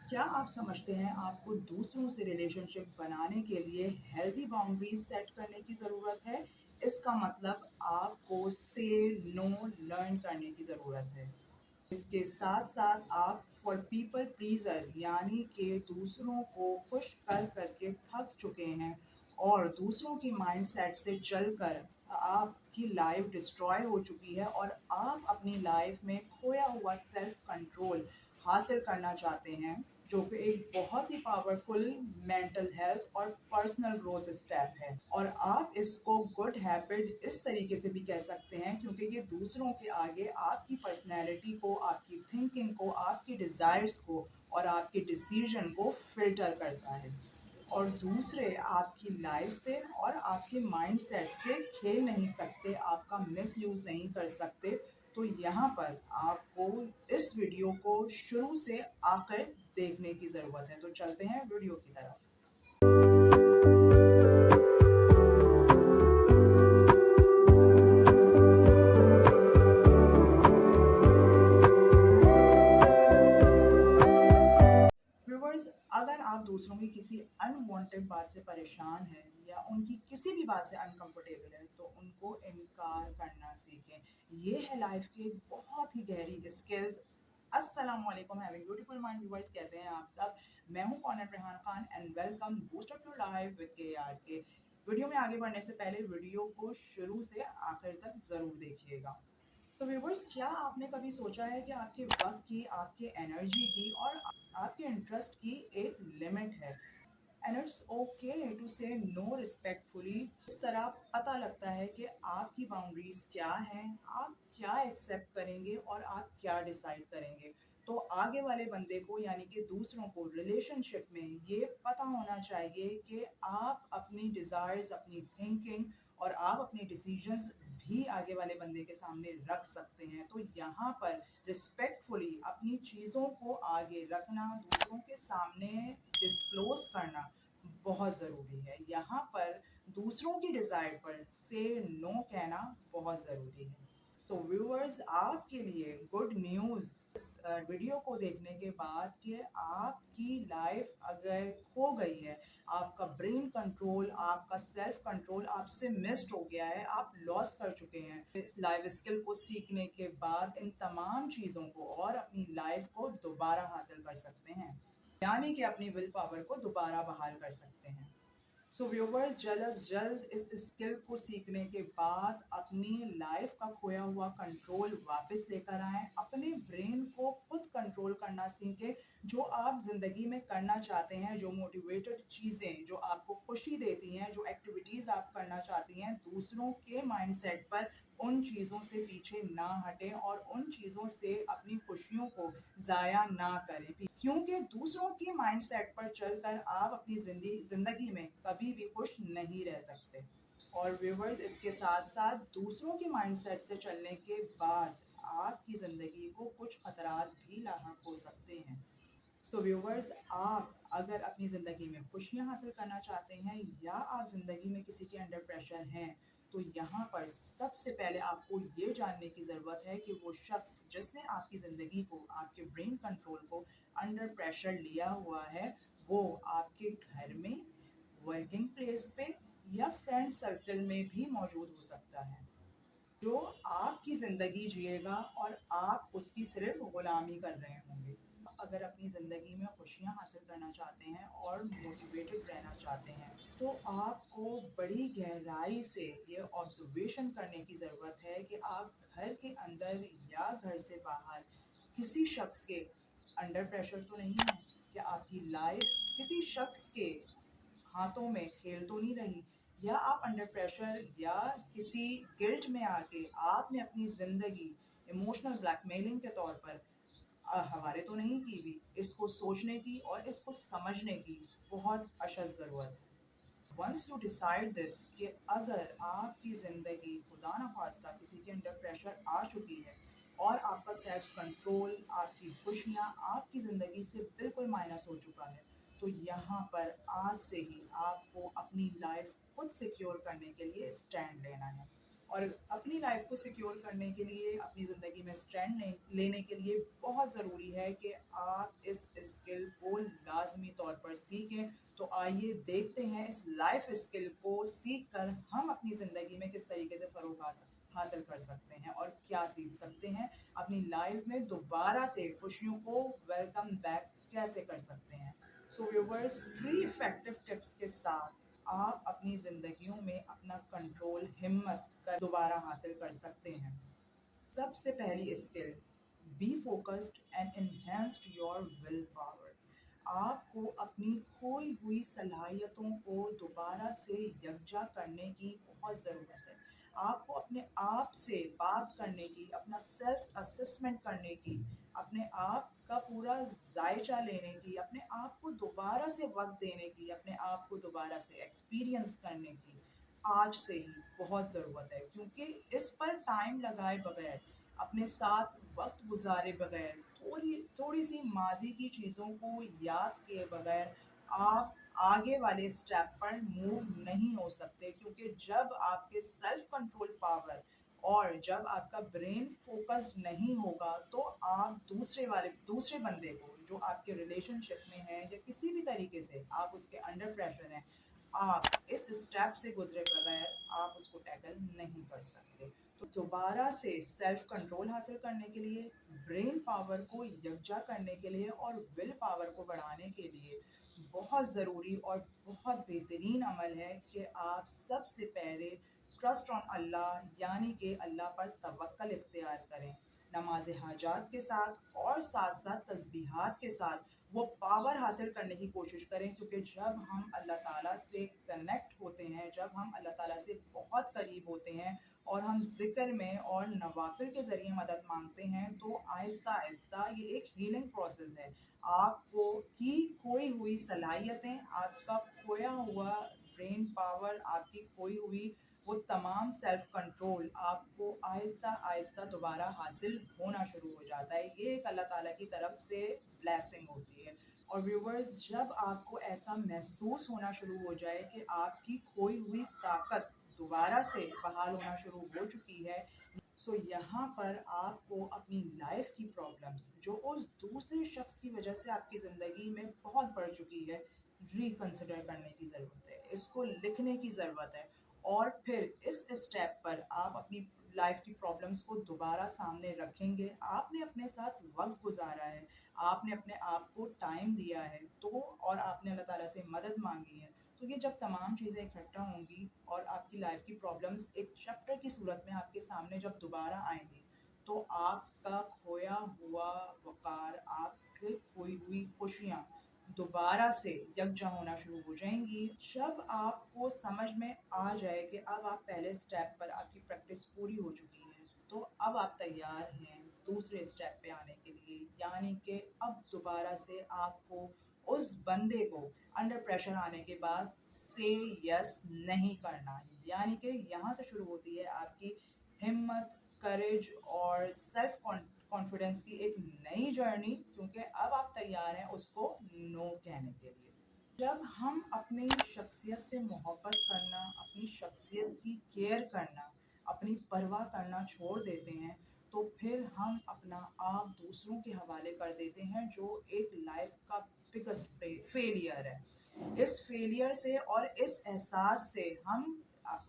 क्या आप समझते हैं आपको दूसरों से रिलेशनशिप बनाने के लिए हेल्दी बाउंड्रीज सेट करने की ज़रूरत है? इसका मतलब आपको से नो लर्न करने की ज़रूरत है। इसके साथ-साथ आप फॉर पीपल प्लीज़र यानी कि दूसरों को खुश कर करके थक चुके हैं और दूसरों की माइंडसेट से चलकर आपकी लाइफ डिस्ट्रॉय हो चुकी है और आप अपनी लाइफ में खोया हुआ सेल्फ कंट्रोल हासिल करना चाहते हैं, जो कि एक बहुत ही पावरफुल मेंटल हेल्थ और पर्सनल ग्रोथ स्टेप है। और आप इसको गुड हैबिट इस तरीके से भी कह सकते हैं क्योंकि ये दूसरों के आगे आपकी पर्सनैलिटी को, आपकी थिंकिंग को, आपकी डिज़ायर्स को और आपके डिसीजन को फिल्टर करता है। और दूसरे आपकी लाइफ से और आपके माइंडसेट से खेल नहीं सकते, आपका मिसयूज़ नहीं कर सकते। तो यहाँ पर आपको इस वीडियो को शुरू से आखिर देखने की ज़रूरत है। तो चलते हैं वीडियो की तरफ। व्यूअर्स, अगर आप दूसरों की किसी अनवांटेड बात से परेशान हैं या उनकी किसी भी बात से अनकंफर्टेबल है तो उनको इनकार करना सीखें। ये है लाइफ की एक बहुत ही गहरी स्किल्स। अस्सलाम वालेकुम हैविंग ब्यूटीफुल माइंड व्यूअर्स, कैसे हैं आप सब? मैं हूं Conor Rehan Khan and welcome boost up your life with K. वीडियो में आगे बढ़ने से पहले वीडियो को शुरू से आखिर तक जरूर देखिएगा। तो व्यूवर्स, क्या आपने कभी सोचा है कि आपके वक्त की, आपके एनर्जी की और आपके इंटरेस्ट की एक लिमिट है एंड इट्स ओके टू से नो रिस्पेक्टफुली। इस तरह पता लगता है कि आपकी बाउंड्रीज क्या हैं, आप क्या एक्सेप्ट करेंगे और आप क्या डिसाइड करेंगे। तो आगे वाले बंदे को यानी कि दूसरों को रिलेशनशिप में ये पता होना चाहिए कि आप अपनी डिज़ायर्स, अपनी थिंकिंग और आप अपने डिसीजंस भी आगे वाले बंदे के सामने रख सकते हैं। तो यहाँ पर रिस्पेक्टफुली अपनी चीज़ों को आगे रखना, दूसरों के सामने डिस्क्लोज करना बहुत ज़रूरी है। यहाँ पर दूसरों की डिज़ायर पर से नो कहना बहुत ज़रूरी है। सो व्यूअर्स, आपके लिए गुड न्यूज़ इस वीडियो को देखने के बाद कि आपकी लाइफ अगर खो गई है, आपका ब्रेन कंट्रोल, आपका सेल्फ कंट्रोल आपसे मिस्ड हो गया है, आप लॉस कर चुके हैं। इस लाइफ स्किल को सीखने के बाद इन तमाम चीज़ों को और अपनी लाइफ को दोबारा हासिल कर सकते हैं, यानी कि अपनी विल पावर को दोबारा बहाल कर सकते हैं। सो व्यूवर्स, जल्द अज जल्द इस स्किल को सीखने के बाद अपनी लाइफ का खोया हुआ कंट्रोल वापस लेकर आएं, अपने ब्रेन को खुद कंट्रोल करना सीखें। जो आप ज़िंदगी में करना चाहते हैं, जो मोटिवेटेड चीज़ें जो आपको खुशी देती हैं, जो एक्टिविटीज़ आप करना चाहती हैं, दूसरों के माइंडसेट पर उन चीज़ों से पीछे ना हटें और उन चीज़ों से अपनी खुशियों को ज़ाया ना करें, क्योंकि दूसरों की माइंडसेट पर चलकर आप अपनी ज़िंदगी में कभी भी खुश नहीं रह सकते। और व्यूवर्स, इसके साथ साथ दूसरों की माइंडसेट से चलने के बाद आपकी ज़िंदगी को कुछ खतरात भी लाहक हो सकते हैं। सो व्यूवर्स, आप अगर अपनी ज़िंदगी में खुशियाँ हासिल करना चाहते हैं या आप ज़िंदगी में किसी के अंडर प्रेशर हैं, तो यहाँ पर सबसे पहले आपको ये जानने की ज़रूरत है कि वो शख्स जिसने आपकी ज़िंदगी को, आपके ब्रेन कंट्रोल को अंडर प्रेशर लिया हुआ है, वो आपके घर में, वर्किंग प्लेस पे या फ्रेंड सर्कल में भी मौजूद हो सकता है, जो आपकी ज़िंदगी जिएगा और आप उसकी सिर्फ गुलामी कर रहे होंगे। अगर अपनी ज़िंदगी में खुशियाँ हासिल करना चाहते हैं और मोटिवेटेड रहना चाहते हैं, तो आपको बड़ी गहराई से ये ऑब्जर्वेशन करने की ज़रूरत है कि आप घर के अंदर या घर से बाहर किसी शख्स के अंडर प्रेशर तो नहीं है, कि आपकी लाइफ किसी शख्स के हाथों में खेल तो नहीं रही, या आप अंडर प्रेशर या किसी गिल्ट में आके आपने अपनी ज़िंदगी इमोशनल ब्लैकमेलिंग के तौर पर हवाले तो नहीं की भी। इसको सोचने की और इसको समझने की बहुत अशद ज़रूरत है। वंस यू डिसाइड दिस कि अगर आपकी ज़िंदगी खुदा न खास्ता किसी के अंडर प्रेशर आ चुकी है और आपका सेल्फ कंट्रोल, आपकी खुशियाँ आपकी ज़िंदगी से बिल्कुल माइनस हो चुका है, तो यहाँ पर आज से ही आपको अपनी लाइफ खुद सिक्योर करने के लिए स्टैंड लेना है। और अपनी लाइफ को सिक्योर करने के लिए, अपनी ज़िंदगी में स्टैंड लेने के लिए बहुत ज़रूरी है कि आप इस स्किल को طور پر سیکھیں. تو آئیے دیکھتے ہیں اس لائف اسکل کو سیکھ کر ہم اپنی زندگی میں کس طریقے سے فروغ حاصل کر سکتے ہیں اور کیا سیکھ سکتے ہیں. اپنی لائف میں دوبارہ سے خوشیوں کو ویلکم بیک کیسے کر سکتے ہیں. سو ویورز 3 افیکٹو ٹپس کے ساتھ آپ اپنی زندگیوں میں اپنا کنٹرول ہمت کر دوبارہ حاصل کر سکتے ہیں. سب سے پہلی skill, be focused and enhanced your will power. آپ کو اپنی کھوئی ہوئی صلاحیتوں کو دوبارہ سے یکجا کرنے کی بہت ضرورت ہے. آپ کو اپنے آپ سے بات کرنے کی، اپنا سیلف اسسمنٹ کرنے کی، اپنے آپ کا پورا ذائچہ لینے کی، اپنے آپ کو دوبارہ سے وقت دینے کی، اپنے آپ کو دوبارہ سے ایکسپیرینس کرنے کی آج سے ہی بہت ضرورت ہے. کیونکہ اس پر ٹائم لگائے بغیر، اپنے ساتھ وقت گزارے بغیر، تھوڑی سی ماضی کی چیزوں کو یاد کیے بغیر آپ آگے والے اسٹیپ پر موو نہیں ہو سکتے. کیونکہ جب آپ کے سیلف کنٹرول پاور اور جب آپ کا برین فوکسڈ نہیں ہوگا تو آپ دوسرے بندے کو جو آپ کے ریلیشن شپ میں ہے یا کسی بھی طریقے سے آپ اس کے انڈر پریشر ہیں، آپ اس اسٹیپ سے گزرے بغیر آپ اس کو ٹیکل نہیں کر سکتے. تو دوبارہ سے سیلف کنٹرول حاصل کرنے کے لیے، برین پاور کو یکجا کرنے کے لیے اور ول پاور کو بڑھانے کے لیے بہت ضروری اور بہت بہترین عمل ہے کہ آپ سب سے پہلے ٹرسٹ آن اللہ، یعنی کہ اللہ پر توکل اختیار کریں. نماز حاجات کے ساتھ اور ساتھ ساتھ تسبیحات کے ساتھ وہ پاور حاصل کرنے کی کوشش کریں. کیونکہ جب ہم اللہ تعالیٰ سے کنیکٹ ہوتے ہیں، جب ہم اللہ تعالیٰ سے بہت قریب ہوتے ہیں اور ہم ذکر میں اور نوافل کے ذریعے مدد مانگتے ہیں، تو آہستہ آہستہ یہ ایک ہیلنگ پروسیس ہے. آپ کو کی کھوئی ہوئی صلاحیتیں، آپ کا کھویا ہوا برین پاور، آپ کی کھوئی ہوئی وہ تمام سیلف کنٹرول آپ کو آہستہ آہستہ دوبارہ حاصل ہونا شروع ہو جاتا ہے. یہ ایک اللہ تعالیٰ کی طرف سے بلیسنگ ہوتی ہے. اور ویورز، جب آپ کو ایسا محسوس ہونا شروع ہو جائے کہ آپ کی کھوئی ہوئی طاقت دوبارہ سے بحال ہونا شروع ہو چکی ہے، سو یہاں پر آپ کو اپنی لائف کی پرابلمس جو اس دوسرے شخص کی وجہ سے آپ کی زندگی میں بہت بڑھ چکی ہے، ریکنسیڈر کرنے کی ضرورت ہے. اس کو لکھنے کی ضرورت ہے. اور پھر اس اسٹیپ پر آپ اپنی لائف کی پرابلمس کو دوبارہ سامنے رکھیں گے. آپ نے اپنے ساتھ وقت گزارا ہے، آپ نے اپنے آپ کو ٹائم دیا ہے، اور آپ نے اللہ تعالیٰ سے مدد مانگی ہے. تو یہ جب تمام چیزیں اکٹھا ہوں گی اور آپ کی لائف کی پرابلمس ایک چیپٹر کی صورت میں آپ کے سامنے جب دوبارہ آئیں گی، تو آپ کا کھویا ہوا وقار، آپ کی کھوئی ہوئی خوشیاں دوبارہ سے یکجا ہونا شروع ہو جائیں گی. جب آپ کو سمجھ میں آ جائے کہ اب آپ پہلے سٹیپ پر آپ کی پریکٹس پوری ہو چکی ہے، تو اب آپ تیار ہیں دوسرے سٹیپ پہ آنے کے لیے. یعنی کہ اب دوبارہ سے آپ کو اس بندے کو انڈر پریشر آنے کے بعد سے یس نہیں کرنا. یعنی کہ یہاں سے شروع ہوتی ہے آپ کی ہمت، کریج اور سیلف کانفیڈنس کی ایک نئی جرنی. کیونکہ اب آپ تیار ہیں اس کو نو کہنے کے لیے. جب ہم اپنی شخصیت سے محبت کرنا، اپنی شخصیت کی کیئر کرنا، اپنی پرواہ کرنا چھوڑ دیتے ہیں، تو پھر ہم اپنا آپ دوسروں کے حوالے کر دیتے ہیں، جو ایک لائف کا بگسٹ فیلئر ہے. اس فیلئر سے اور اس احساس سے ہم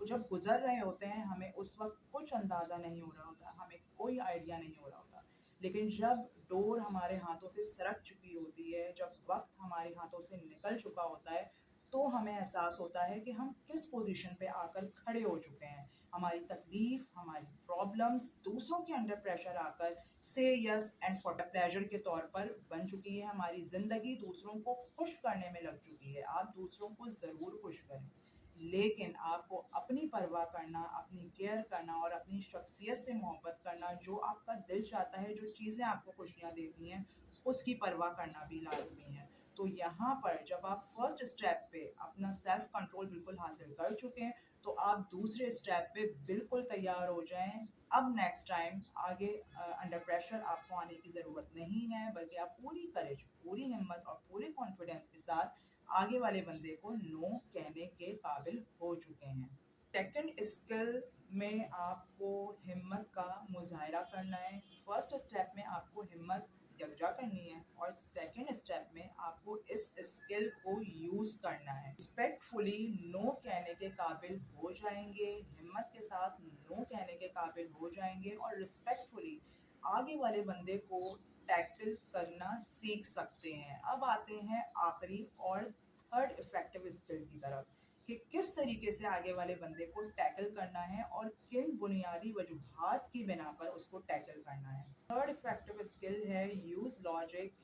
جب گزر رہے ہوتے ہیں، ہمیں اس وقت کچھ اندازہ نہیں ہو رہا ہوتا، ہمیں کوئی آئیڈیا نہیں ہو رہا ہوتا. لیکن جب ڈور ہمارے ہاتھوں سے سرک چکی ہوتی ہے، جب وقت ہمارے ہاتھوں سے نکل چکا ہوتا ہے، تو ہمیں احساس ہوتا ہے کہ ہم کس پوزیشن پہ آ کر کھڑے ہو چکے ہیں. ہماری تکلیف، ہماری پرابلمس دوسروں کے انڈر پریشر آ کر سے یس اینڈ فار پلیجر کے طور پر بن چکی ہے. ہماری زندگی دوسروں کو خوش کرنے میں لگ چکی ہے. آپ دوسروں کو ضرور خوش کریں، لیکن آپ کو اپنی پرواہ کرنا، اپنی کیئر کرنا اور اپنی شخصیت سے محبت کرنا، جو آپ کا دل چاہتا ہے، جو چیزیں آپ کو خوشیاں دیتی ہیں، اس کی پرواہ کرنا بھی لازمی ہے. تو یہاں پر جب آپ فرسٹ اسٹیپ پہ اپنا سیلف کنٹرول بالکل حاصل کر چکے ہیں، تو آپ دوسرے اسٹیپ پہ بالکل تیار ہو جائیں. اب نیکسٹ ٹائم آگے انڈر پریشر آپ کو آنے کی ضرورت نہیں ہے، بلکہ آپ پوری کریج، پوری ہمت اور پورے کانفیڈنس کے ساتھ آگے والے بندے کو نو کہنے کے قابل ہو چکے ہیں. سیکنڈ اسکل میں آپ کو ہمت کا مظاہرہ کرنا ہے. فرسٹ اسٹیپ میں آپ کو ہمت یکجا کرنی ہے، اور سیکنڈ اسٹیپ میں آپ کو اس اسکل स्किल को यूज़ करना है। रिस्पेक्टफुली नो कहने के काबिल हो जाएंगे, हिम्मत के साथ नो कहने के काबिल हो जाएंगे और रिस्पेक्टफुली आगे वाले बंदे को टैकल करना सीख सकते हैं। अब आते हैं आखिरी और थर्ड इफेक्टिव स्किल की तरफ कि किस तरीके से आगे वाले बंदे को टैकल करना है और किन बुनियादी वजूहात की बिना पर उसको टैकल करना है। थर्ड इफेक्टिव स्किल है यूज लॉजिक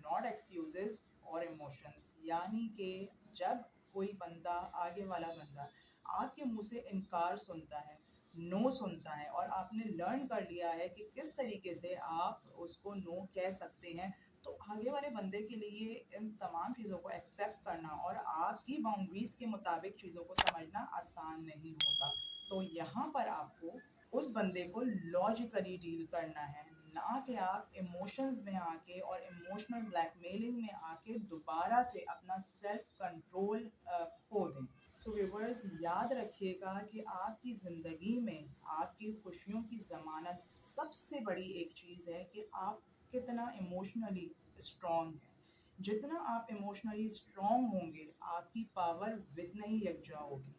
नॉट एक्सक्यूजेस और इमोशंस, यानी कि जब कोई बंदा आगे वाला बंदा आपके मुंह से इनकार सुनता है, नो सुनता है और आपने लर्न कर लिया है कि किस तरीके से आप उसको नो कह सकते हैं, तो आगे वाले बंदे के लिए इन तमाम चीज़ों को एक्सेप्ट करना और आपकी बाउंड्रीज के मुताबिक चीज़ों को समझना आसान नहीं होता। तो यहाँ पर आपको उस बंदे को लॉजिकली डील करना है, ना कि आप इमोशंस में आके और इमोशनल ब्लैकमेलिंग में आके दोबारा से अपना सेल्फ कंट्रोल खो दें। सो व्यूवर्स, याद रखिएगा कि आपकी ज़िंदगी में आपकी खुशियों की ज़मानत सबसे बड़ी एक चीज़ है कि आप कितना इमोशनली स्ट्रॉन्ग है। जितना आप इमोशनली स्ट्रॉन्ग होंगे आपकी पावर वितना ही यकजा होगी।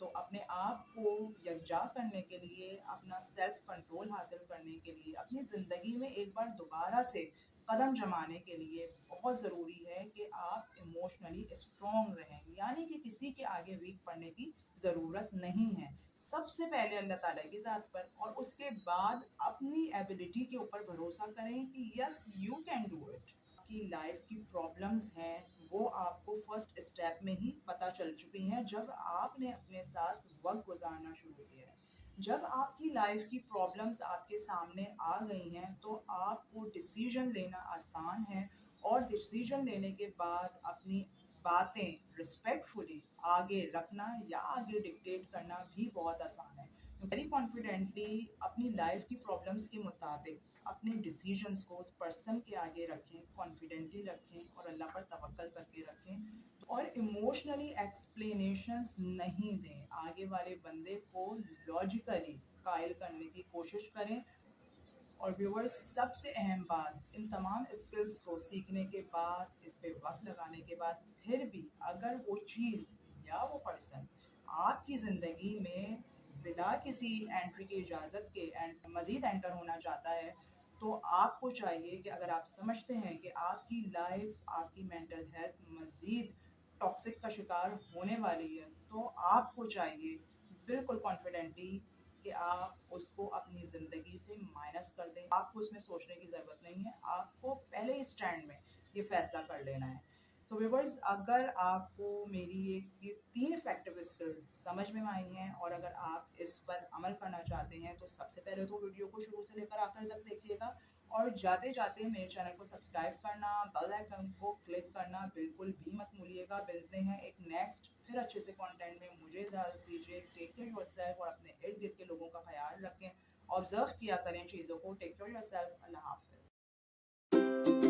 तो अपने आप को यकजा करने के लिए, अपना सेल्फ कंट्रोल हासिल करने के लिए, अपनी ज़िंदगी में एक बार दोबारा से कदम जमाने के लिए बहुत ज़रूरी है कि आप इमोशनली स्ट्रॉन्ग रहें, यानी कि किसी के आगे वीक पड़ने की ज़रूरत नहीं है। सबसे पहले अल्लाह ताला की ज़ात पर और उसके बाद अपनी एबिलिटी के ऊपर भरोसा करें कि yes you can do it. की लाइफ की प्रॉब्लम्स हैं वो आपको फर्स्ट स्टेप में ही पता चल चुकी हैं जब आपने अपने साथ वक्त गुजारना शुरू किया है। जब आपकी लाइफ की प्रॉब्लम्स आपके सामने आ गई हैं तो आपको डिसीजन लेना आसान है और डिसीजन लेने के बाद अपनी बातें रिस्पेक्टफुली आगे रखना या आगे डिक्टेट करना भी बहुत आसान है। वेरी कॉन्फिडेंटली अपनी लाइफ की प्रॉब्लम्स के मुताबिक अपने डिसीजंस को उस पर्सन के आगे रखें, कॉन्फिडेंटली रखें और अल्लाह पर तवक्कल करके रखें और इमोशनली एक्सप्लेनेशंस नहीं दें। आगे वाले बंदे को लॉजिकली कायल करने की कोशिश करें। और व्यूवर्स, सबसे अहम बात, इन तमाम स्किल्स को सीखने के बाद, इस पे वक्त लगाने के बाद फिर भी अगर वो चीज़ या वो पर्सन आपकी ज़िंदगी में बिना किसी एंट्री की इजाज़त के मज़ीद एंटर होना चाहता है, तो आपको चाहिए कि अगर आप समझते हैं कि आपकी लाइफ, आपकी मेंटल हेल्थ मज़ीद टॉक्सिक का शिकार होने वाली है, तो आपको चाहिए बिल्कुल कॉन्फिडेंटली कि आप उसको अपनी ज़िंदगी से माइनस कर दें। आपको उसमें सोचने की ज़रूरत नहीं है, आपको पहले ही स्टैंड में ये फ़ैसला कर लेना है। तो व्यूवर्स, अगर आपको मेरी ये 3 इफ़ेक्टिव स्किल समझ में आई हैं और अगर आप इस पर अमल करना चाहते हैं, तो सबसे पहले तो वीडियो को शुरू से लेकर आखिर तक देखिएगा और जाते-जाते मेरे चैनल को सब्सक्राइब करना, बेल आइकन को क्लिक करना बिल्कुल भी मत भूलिएगा। मिलते हैं एक नेक्स्ट फिर अच्छे से कंटेंट में। मुझे इजाज़त दीजिए। टेक केयर योरसेल्फ और अपने इर्द-गिर्द के लोगों का ख्याल रखें। ऑब्ज़र्व किया करें चीज़ों को। Take care yourself. अल्लाह हाफ़िज़।